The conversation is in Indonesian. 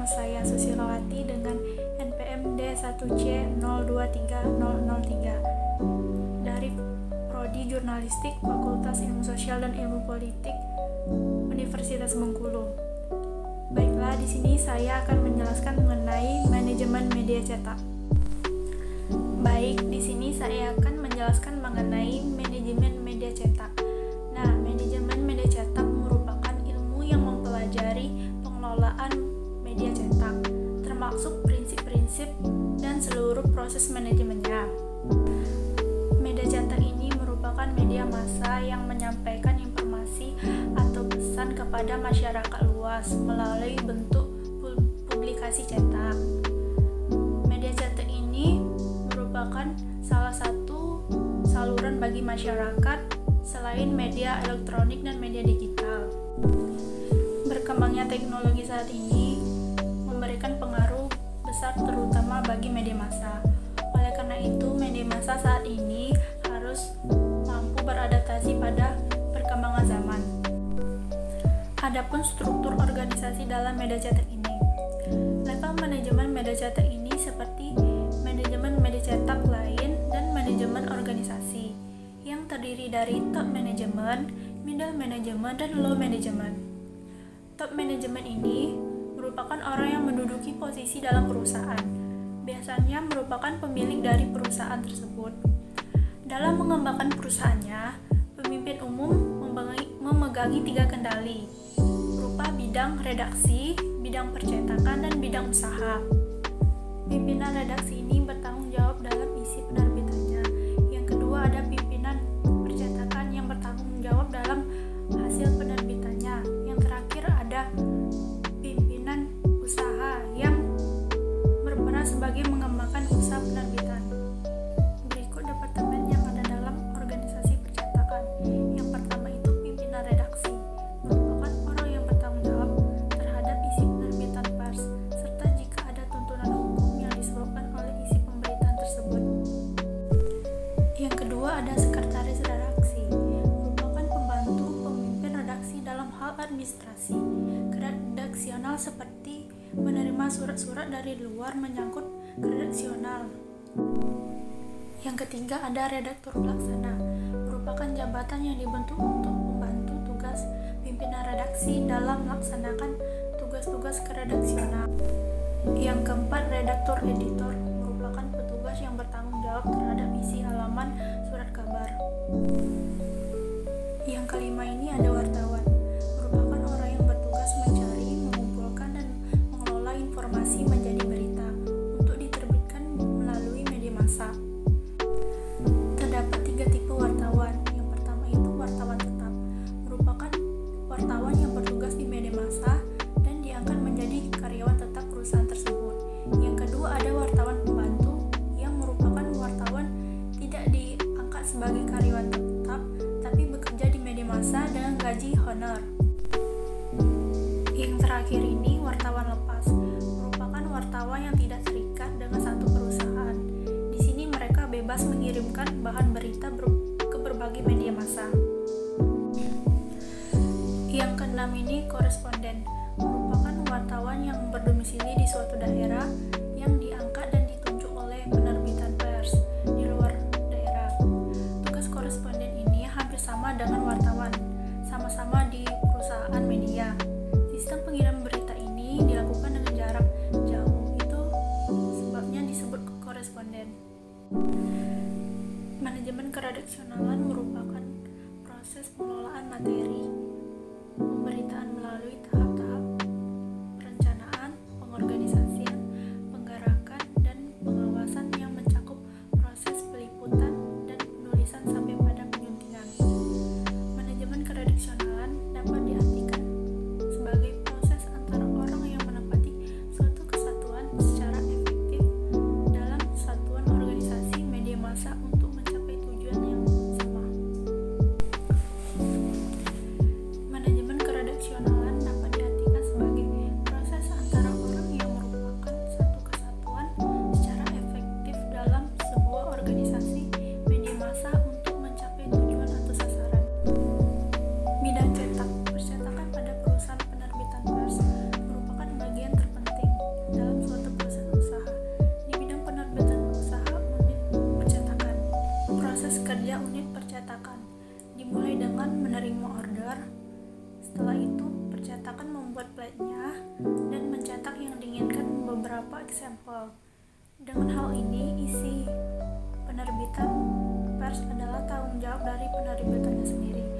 Nama saya Susilawati dengan NPM D1C023003 dari Prodi Jurnalistik Fakultas Ilmu Sosial dan Ilmu Politik Universitas Bengkulu. Baiklah, di sini saya akan menjelaskan mengenai manajemen media cetak. Baik, di sini saya akan menjelaskan mengenai manajemen media cetak. Nah, manajemen media cetak merupakan ilmu yang mempelajari pengelolaan media cetak, termasuk prinsip-prinsip dan seluruh proses manajemennya. Media cetak ini merupakan media massa yang menyampaikan informasi atau pesan kepada masyarakat luas melalui bentuk publikasi cetak. Media cetak ini merupakan salah satu saluran bagi masyarakat selain media elektronik dan media digital. Berkembangnya teknologi saat ini memberikan pengaruh besar terutama bagi media massa. Oleh karena itu, media massa saat ini harus mampu beradaptasi pada perkembangan zaman. Adapun struktur organisasi dalam media cetak ini. Level manajemen media cetak ini seperti manajemen media cetak lain dan manajemen organisasi yang terdiri dari top manajemen, middle manajemen, dan low manajemen. Top manajemen ini merupakan orang yang menduduki posisi dalam perusahaan. Biasanya merupakan pemilik dari perusahaan tersebut. Dalam mengembangkan perusahaannya, pemimpin umum memegangi 3 kendali, berupa bidang redaksi, bidang percetakan, dan bidang usaha. Pimpinan redaksi ini bertanggung jawab dalam isi penerbitannya. Yang kedua ada pimpinan percetakan yang bertanggung jawab dalam hasil penerbitannya. Yang terakhir ada pimpinan usaha yang berperan sebagai mengembangkan usaha penerbitan. Berikut departemen yang ada dalam organisasi percetakan. Yang pertama itu pimpinan redaksi, merupakan orang yang bertanggung jawab terhadap isi penerbitan pers, serta jika ada tuntunan hukum yang disebabkan oleh isi pemberitaan tersebut. Yang kedua ada sekretaris redaksi, merupakan pembantu pemimpin redaksi dalam hal administrasi redaksional seperti menerima surat-surat dari luar menyangkut redaksional. Yang ketiga ada redaktur pelaksana, merupakan jabatan yang dibentuk untuk membantu tugas pimpinan redaksi dalam melaksanakan tugas-tugas keredaksional. Yang keempat redaktur editor, merupakan petugas yang bertanggung jawab terhadap isi halaman surat kabar. Yang kelima ini ada wartawan, merupakan orang yang bertugas mencari, mengumpulkan, dan mengelola informasi menjadi berita untuk diterbitkan melalui media massa. Terdapat 3 tipe wartawan. Yang pertama itu wartawan tetap, merupakan wartawan yang bertugas di media massa dan diangkat menjadi karyawan tetap perusahaan tersebut. Yang kedua ada wartawan pembantu, yang merupakan wartawan tidak diangkat sebagai karyawan tetap tapi bekerja di media massa dengan gaji honor. Yang terakhir ini wartawan lepas, merupakan wartawan yang tidak terikat dengan satu perusahaan. Di sini mereka bebas mengirimkan bahan berita ke berbagai media massa. Yang keenam ini koresponden, merupakan wartawan yang berdomisili di suatu daerah yang diangkat dan ditunjuk oleh penerbitan pers di luar daerah. Tugas koresponden ini hampir sama dengan wartawan, sama-sama di perusahaan media. Sistem pengiriman berita ini dilakukan dengan jarak jauh, itu sebabnya disebut koresponden. Manajemen keredaksionalan merupakan proses pengelolaan materi pemberitaan melalui tahap-tahap perencanaan, pengorganisasian, penggarakan, dan pengawasan yang mencakup proses peliputan dan penulisan sampai pada penyuntingan. Manajemen keredaksionalan dapat diartikan sebagai proses antara orang yang menempati suatu kesatuan secara efektif dalam satuan organisasi media massa untuk mencapai tujuan yang sama. Manajemen keredaksionalan dapat diartikan example. Dengan hal ini, isi penerbitan pers adalah tanggung jawab dari penerbitannya sendiri.